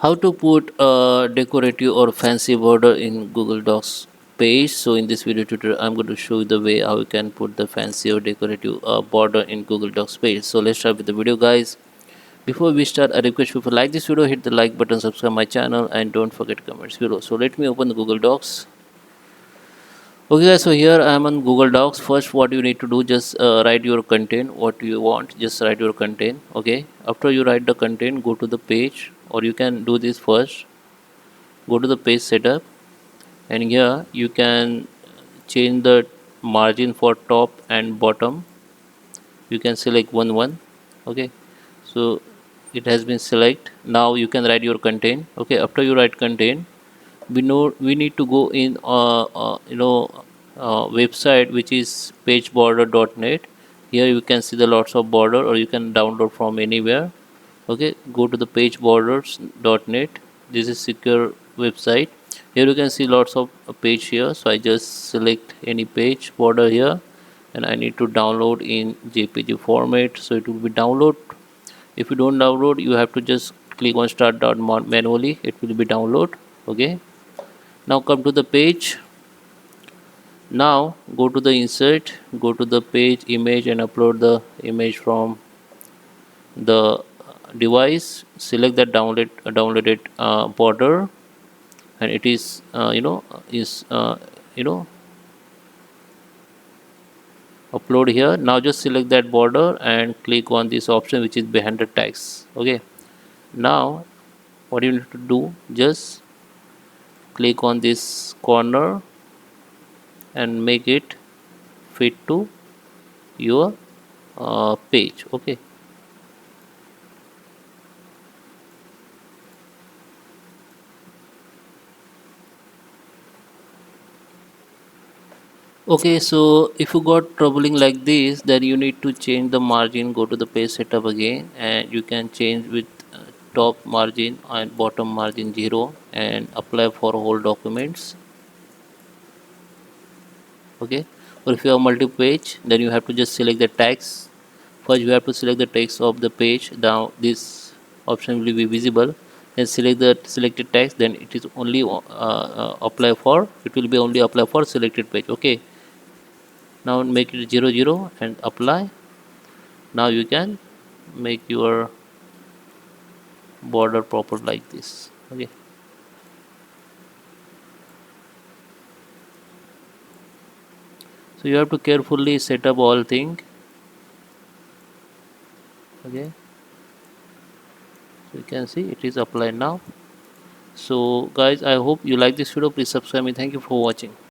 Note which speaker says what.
Speaker 1: How to put a decorative or fancy border in Google Docs page. So in this video tutorial I'm going to show you the way how you can put the fancy or decorative border in Google Docs page. So let's start with the video, guys. Before we start, I request you, if you like this video, hit the like button, subscribe my channel, and don't forget to comment below. So let me open the Google Docs. Okay guys, so here I am on Google Docs. First, what you need to do, just write your content, what you want, just write your content. Okay, after you write the content, go to the page, or you can do this first. Go to the page setup, and here you can change the margin for top and bottom. You can select one. Okay, so it has been select. Now you can write your content. Okay, after you write content, we need to go in website which is pageborder.net. Here you can see the lots of border, or you can download from anywhere. Okay, go to the pageborders.net. This is secure website. Here you can see lots of page here, so I just select any page border here, and I need to download in jpg format, so it will be download. If you don't download, you have to just click on start down manually, it will be download. Okay, now come to the page. Now go to the insert, go to the page image, and upload the image from the device. Select that downloaded border, and it is is you know upload here. Now just select that border and click on this option which is behind the text. Okay, now what you need to do, just click on this corner and make it fit to your page. Okay, okay, so if you got troubling like this, then you need to change the margin. Go to the page setup again, and you can change with top margin and bottom margin 0, and apply for whole documents. Okay, or if you have multiple page, then you have to just select the text. First you have to select the text of the page. Now this option will be visible, then select the selected text, then it is only apply for, it will be only apply for selected page. Okay, now make it 00 and apply. Now you can make your border proper like this. Okay, so you have to carefully set up all thing. Okay, so you can see it is applied now. So guys, I hope you like this video. Please subscribe me. Thank you for watching.